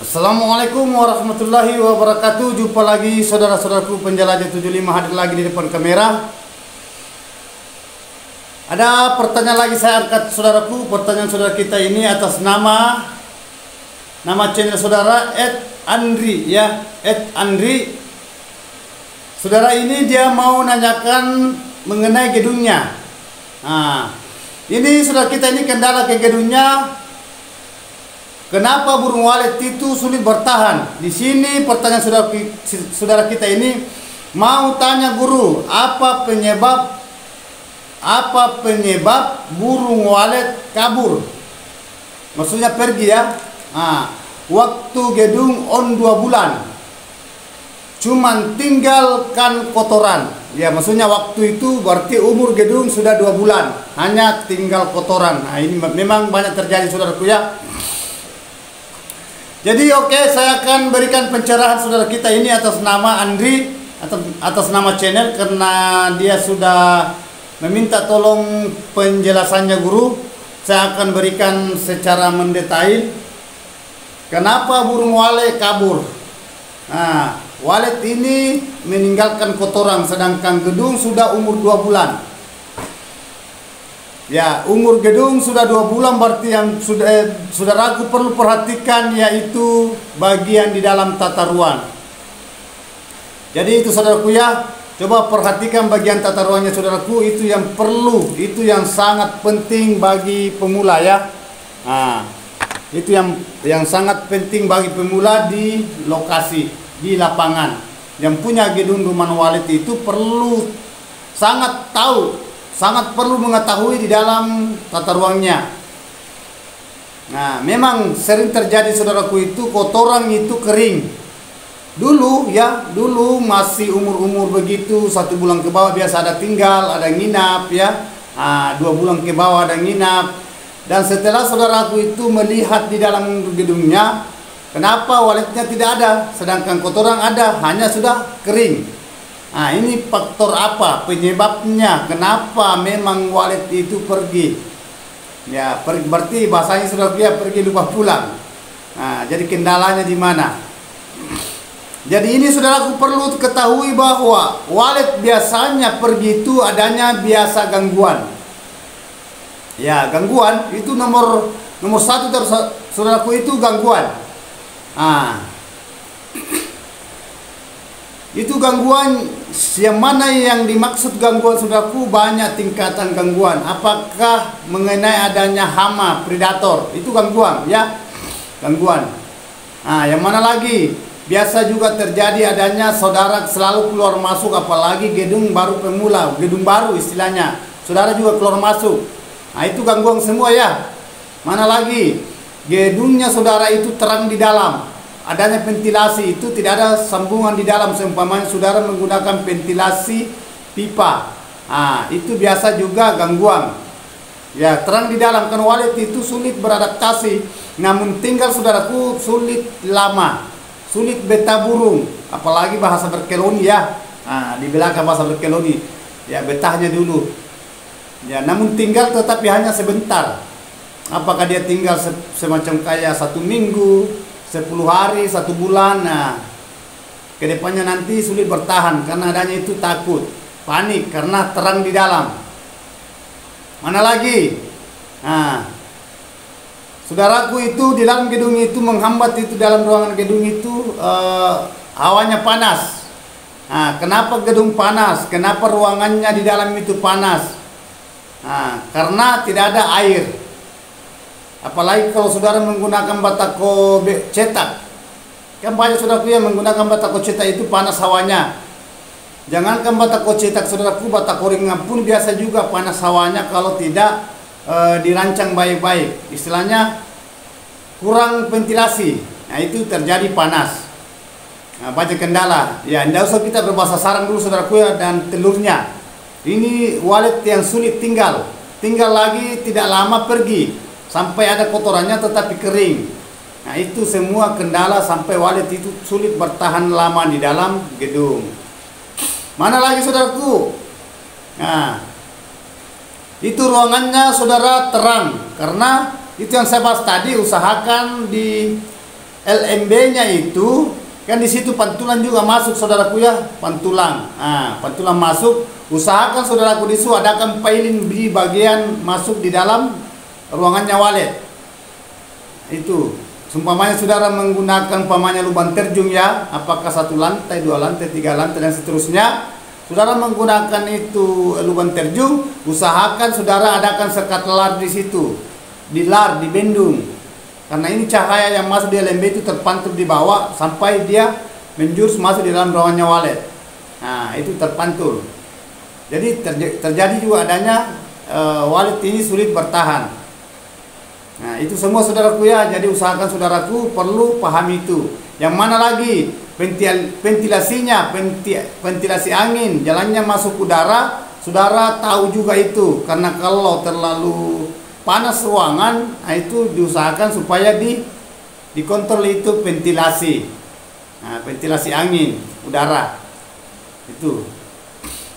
Assalamualaikum warahmatullahi wabarakatuh. Jumpa lagi saudara-saudaraku penjelajah 75 hadir lagi di depan kamera. Ada pertanyaan lagi saya angkat saudaraku. Pertanyaan saudara kita ini atas nama channel saudara @andri ya, @andri. Saudara ini dia mau nanyakan mengenai gedungnya. Nah, ini saudara kita ini kendala ke gedungnya. Kenapa burung walet itu sulit bertahan? Di sini pertanyaan saudara kita ini mau tanya guru, apa penyebab burung walet kabur? Maksudnya pergi ya. Nah, waktu gedung on 2 bulan, cuman tinggalkan kotoran. Ya, maksudnya waktu itu berarti umur gedung sudah 2 bulan, hanya tinggal kotoran. Nah, ini memang banyak terjadi saudaraku ya. Jadi saya akan berikan pencerahan saudara kita ini atas nama Andri, atas nama channel, karena dia sudah meminta tolong penjelasannya guru. Saya akan berikan secara mendetail kenapa burung walet kabur. Nah, walet ini meninggalkan kotoran sedangkan gedung sudah umur 2 bulan. Ya, umur gedung sudah 2 bulan berarti yang saudaraku perlu perhatikan yaitu bagian di dalam tata ruang. Jadi itu saudaraku ya, coba perhatikan bagian tata ruangnya saudaraku, itu yang perlu, itu yang sangat penting bagi pemula ya. Nah, itu yang sangat penting bagi pemula di lokasi, di lapangan. Yang punya gedung rumah walet itu perlu sangat perlu mengetahui di dalam tata ruangnya. Nah, memang sering terjadi saudaraku itu kotoran itu kering. Dulu masih umur begitu 1 bulan ke bawah biasa ada tinggal, ada nginap ya. 2 bulan ke bawah ada nginap. Dan setelah saudaraku itu melihat di dalam gedungnya, kenapa waletnya tidak ada sedangkan kotoran ada, hanya sudah kering. Nah, ini faktor apa penyebabnya? Kenapa memang walet itu pergi? Ya, berarti bahasanya sudah dia pergi lupa pulang. Nah, jadi kendalanya di mana? Jadi ini saudaraku perlu ketahui bahwa walet biasanya pergi itu adanya biasa gangguan. Ya, gangguan itu nomor 1 saudaraku itu gangguan. Itu gangguan yang mana yang dimaksud gangguan saudaraku, banyak tingkatan gangguan. Apakah mengenai adanya hama, predator, itu gangguan ya, gangguan. Yang mana lagi? Biasa juga terjadi adanya saudara selalu keluar masuk, apalagi gedung baru pemula, gedung baru istilahnya. Saudara juga keluar masuk. Nah, itu gangguan semua ya. Mana lagi? Gedungnya saudara itu terang di dalam. Adanya ventilasi itu tidak ada sambungan di dalam, seumpamanya saudara menggunakan ventilasi pipa. Itu biasa juga gangguan. Ya, terang di dalam kan walet itu sulit beradaptasi. Namun tinggal saudaraku sulit lama, sulit betah burung, apalagi bahasa berkeloni ya. Di belakang bahasa berkeloni. Ya, betahnya dulu. Ya, namun tinggal tetapi hanya sebentar. Apakah dia tinggal semacam kayak 1 minggu, 10 hari, 1 bulan. Nah, kedepannya nanti sulit bertahan karena adanya itu takut, panik karena terang di dalam. Mana lagi? Nah, saudaraku itu di dalam gedung itu menghambat itu, dalam ruangan gedung itu hawanya panas. Nah, kenapa gedung panas? Kenapa ruangannya di dalam itu panas? Nah, karena tidak ada air. Apalagi kalau saudara menggunakan batako cetak, kan banyak saudaraku yang menggunakan batako cetak itu panas hawanya. Jangankan batako cetak saudaraku, batako ringan pun biasa juga panas hawanya kalau tidak dirancang baik-baik. Istilahnya kurang ventilasi. Nah, itu terjadi panas. Nah, banyak kendala. Ya, tidak usah kita berbahasa sarang dulu saudaraku ya, dan telurnya. Ini walet yang sulit tinggal lagi tidak lama pergi. Sampai ada kotorannya tetapi kering. Nah, itu semua kendala sampai walet itu sulit bertahan lama di dalam gedung. Mana lagi saudaraku? Nah, itu ruangannya saudara terang, karena itu yang saya bahas tadi, usahakan di LMB-nya itu kan di situ pantulan juga masuk saudaraku ya, pantulan. Pantulan masuk, usahakan saudaraku di situ adakan piling di bagian masuk di dalam ruangannya walet. Itu seumpamanya saudara menggunakan lubang terjun ya, apakah 1 lantai, 2 lantai, 3 lantai dan seterusnya. Saudara menggunakan itu lubang terjun, usahakan saudara adakan sekat lar di situ, di bendung. Karena ini cahaya yang masuk di LMB itu terpantul di bawah sampai dia menjurus masuk di dalam ruangannya walet. Nah, itu terpantul. Jadi terjadi juga adanya walet ini sulit bertahan. Nah, itu semua saudaraku ya. Jadi usahakan saudaraku perlu pahami itu. Yang mana lagi ventilasinya, ventilasi angin, jalannya masuk udara, saudara tahu juga itu. Karena kalau terlalu panas ruangan, itu diusahakan supaya dikontrol itu ventilasi. Nah, ventilasi angin, udara. Itu.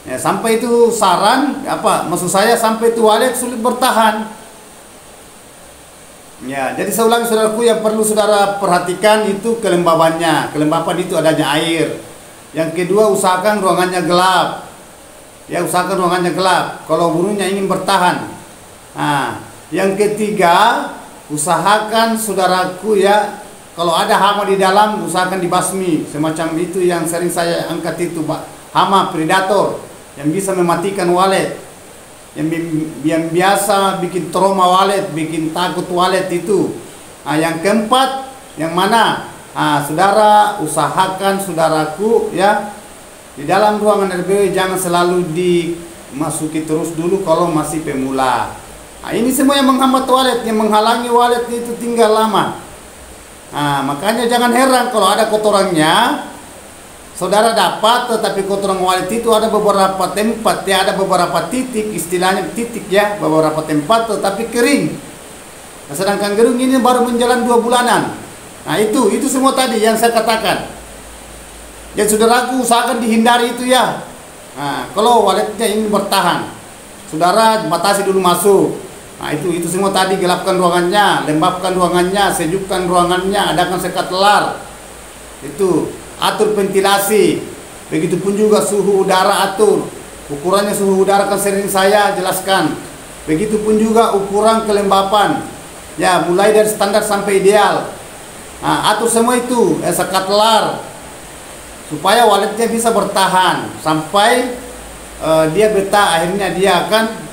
Ya, sampai itu saran maksud saya sampai itu walet sulit bertahan. Ya, jadi saya ulangi saudaraku, yang perlu saudara perhatikan itu kelembabannya. Kelembaban itu adanya air. Yang kedua, usahakan ruangannya gelap. Ya, usahakan ruangannya gelap kalau burungnya ingin bertahan. Nah, yang ketiga, usahakan saudaraku ya, kalau ada hama di dalam usahakan dibasmi. Semacam itu yang sering saya angkat itu, Pak. Hama predator yang bisa mematikan walet. Yang biasa bikin trauma walet, bikin takut walet itu. Nah, yang keempat, yang mana? Saudara usahakan saudaraku ya, di dalam ruangan RBW jangan selalu dimasuki terus dulu kalau masih pemula. Nah, ini semua yang menghambat walet, yang menghalangi walet itu tinggal lama. Nah, makanya jangan heran kalau ada kotorannya, saudara dapat, tetapi kotoran walet itu ada beberapa tempat ya, ada beberapa titik, istilahnya titik ya, beberapa tempat tetapi kering. Nah, sedangkan gerung ini baru menjalan 2 bulanan. Nah, itu semua tadi yang saya katakan. Ya, saudaraku usahakan dihindari itu ya. Nah, kalau waletnya ingin bertahan, saudara batasi dulu masuk. Nah, itu semua tadi, gelapkan ruangannya, lembabkan ruangannya, sejukkan ruangannya, adakan sekat lar. Itu, atur ventilasi. Begitupun juga suhu udara atur. Ukurannya suhu udara kan sering saya jelaskan. Begitupun juga ukuran kelembapan. Ya, mulai dari standar sampai ideal. Nah, atur semua itu, sekat lar. Supaya waletnya bisa bertahan sampai dia betah, akhirnya dia akan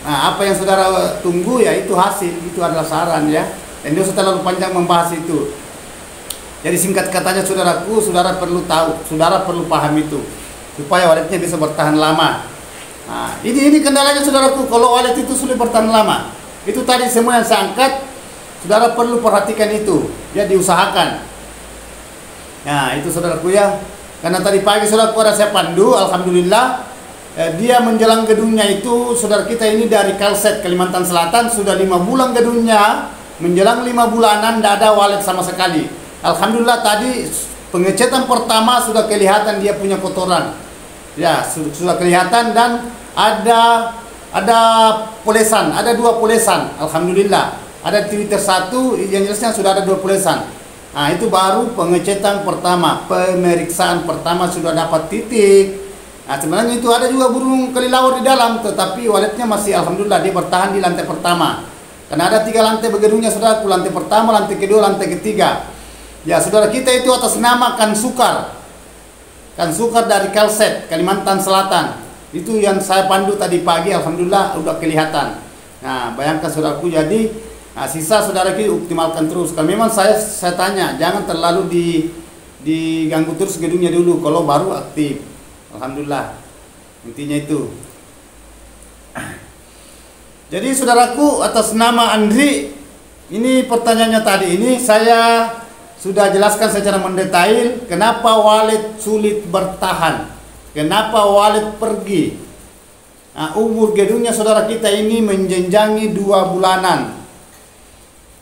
apa yang saudara tunggu ya itu hasil. Itu adalah saran ya, dan dia terlalu panjang membahas itu. Jadi singkat katanya saudaraku, saudara perlu tahu, saudara perlu paham itu supaya waletnya bisa bertahan lama. Nah, ini kendalanya saudaraku kalau walet itu sulit bertahan lama. Itu tadi semua yang saya angkat, saudara perlu perhatikan itu ya, diusahakan. Nah, itu saudaraku ya. Karena tadi pagi saudaraku ada saya pandu, alhamdulillah. Dia menjelang gedungnya itu, saudara kita ini dari Kalset, Kalimantan Selatan, sudah 5 bulan gedungnya, menjelang 5 bulanan tidak ada walet sama sekali. Alhamdulillah tadi pengecetan pertama sudah kelihatan dia punya kotoran. Ya, sudah kelihatan dan ada polesan, ada 2 polesan. Alhamdulillah. Ada Twitter 1, yang jelasnya sudah ada 2 polesan. Nah, itu baru pengecetan pertama, pemeriksaan pertama sudah dapat titik. Nah, sebenarnya itu ada juga burung kelelawar di dalam, tetapi waletnya masih alhamdulillah dia bertahan di lantai pertama. Karena ada 3 lantai bergedungnya saudara, lantai pertama, lantai kedua, lantai ketiga. Ya, saudara kita itu atas nama Kan Sukar dari Kalset, Kalimantan Selatan. Itu yang saya pandu tadi pagi, alhamdulillah udah kelihatan. Nah, bayangkan saudaraku, jadi sisa saudara kita optimalkan terus. Kalau memang saya tanya, jangan terlalu diganggu terus gedungnya dulu kalau baru aktif. Alhamdulillah, intinya itu. Jadi saudaraku, atas nama Andri, ini pertanyaannya tadi ini saya sudah jelaskan secara mendetail kenapa walet sulit bertahan, kenapa walet pergi. Nah, umur gedungnya saudara kita ini menjenjangi 2 bulanan,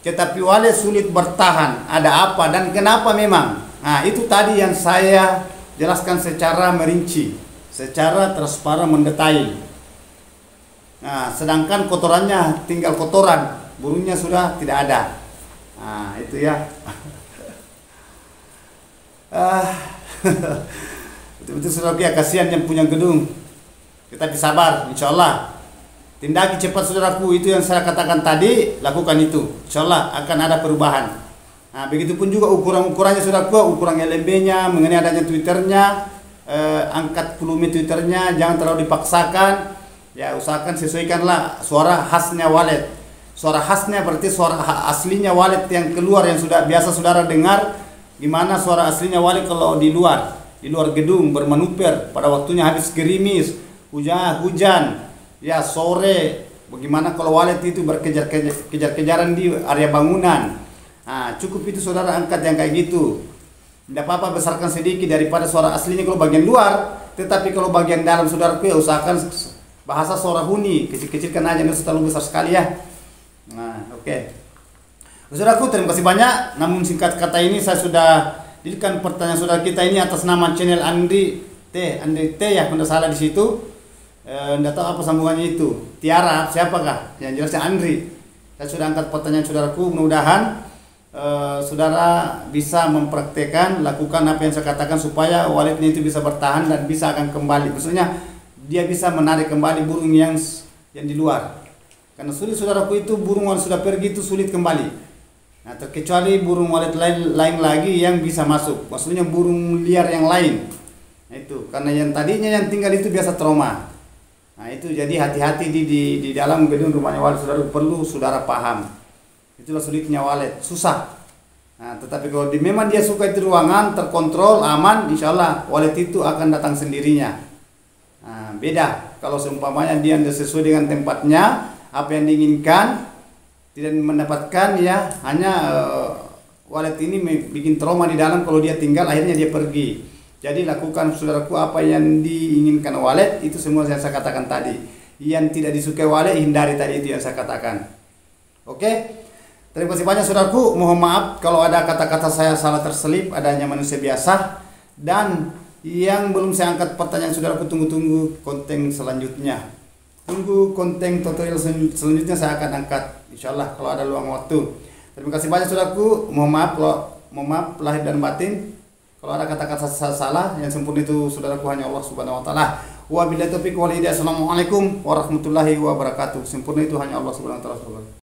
tetapi walet sulit bertahan. Ada apa dan kenapa memang? Nah, itu tadi yang saya jelaskan secara merinci, secara transparan mendetail. Nah, sedangkan kotorannya tinggal kotoran, burungnya sudah tidak ada. Nah, itu ya. Ah, betul-betul saudaraku ya, kasihan yang punya gedung. Tetapi sabar, insya Allah. Tindaki cepat saudaraku, itu yang saya katakan tadi, lakukan itu. Insya Allah akan ada perubahan. Nah, begitupun juga ukuran-ukurannya saudaraku, ukuran LMB-nya, mengenai adanya Twitternya, angkat volume Twitternya, jangan terlalu dipaksakan. Ya, usahakan sesuaikanlah suara khasnya wallet. Suara khasnya berarti suara aslinya wallet yang keluar, yang sudah biasa saudara dengar. Gimana suara aslinya wallet kalau di luar gedung bermanuver pada waktunya habis gerimis, hujan, ya sore. Bagaimana kalau wallet itu berkejar-kejaran di area bangunan? Nah, cukup itu saudara angkat yang kayak gitu. Tidak apa-apa, besarkan sedikit daripada suara aslinya kalau bagian luar. Tetapi kalau bagian dalam saudaraku ya usahakan bahasa suara huni, kecil-kecilkan aja, itu terlalu besar sekali ya. Nah, oke. Saudaraku, terima kasih banyak. Namun singkat kata ini saya sudah jadikan pertanyaan saudara kita ini atas nama channel Andri T ya, kalau tidak salah di situ. Tidak tahu apa sambungannya itu. Tiara, siapakah? Yang jelasnya Andri. Saya sudah angkat pertanyaan saudaraku. Mudah-mudahan saudara bisa mempraktekkan, lakukan apa yang saya katakan supaya walletnya itu bisa bertahan dan bisa akan kembali. Maksudnya dia bisa menarik kembali burung yang di luar. Karena sulit saudaraku, itu burung yang sudah pergi itu sulit kembali. Nah, terkecuali burung wallet lain lagi yang bisa masuk, maksudnya burung liar yang lain. Nah, itu karena yang tadinya yang tinggal itu biasa trauma. Nah, itu jadi hati-hati di dalam gedung rumahnya wallet, saudara perlu saudara paham. Itulah sulitnya wallet, susah. Nah, tetapi kalau memang dia suka itu ruangan terkontrol, aman, insya Allah wallet itu akan datang sendirinya. Nah, beda kalau seumpamanya dia sesuai dengan tempatnya, apa yang diinginkan, tidak mendapatkan, ya hanya wallet ini bikin trauma di dalam. Kalau dia tinggal akhirnya dia pergi. Jadi lakukan saudaraku apa yang diinginkan wallet, itu semua yang saya katakan tadi. Yang tidak disukai wallet hindari, tadi itu yang saya katakan. Oke, terima kasih banyak saudaraku. Mohon maaf kalau ada kata-kata saya salah terselip, adanya manusia biasa. Dan yang belum saya angkat pertanyaan saudaraku, tunggu konten selanjutnya. Tunggu konten tutorial selanjutnya, saya akan angkat insyaallah kalau ada luang waktu. Terima kasih banyak saudaraku. Mohon maaf lahir dan batin kalau ada kata-kata salah. Yang sempurna itu saudaraku hanya Allah Subhanahu wa taala. Wabillahi taufiq wal hidayah. Assalamualaikum warahmatullahi wabarakatuh. Sempurna itu hanya Allah Subhanahu wa taala.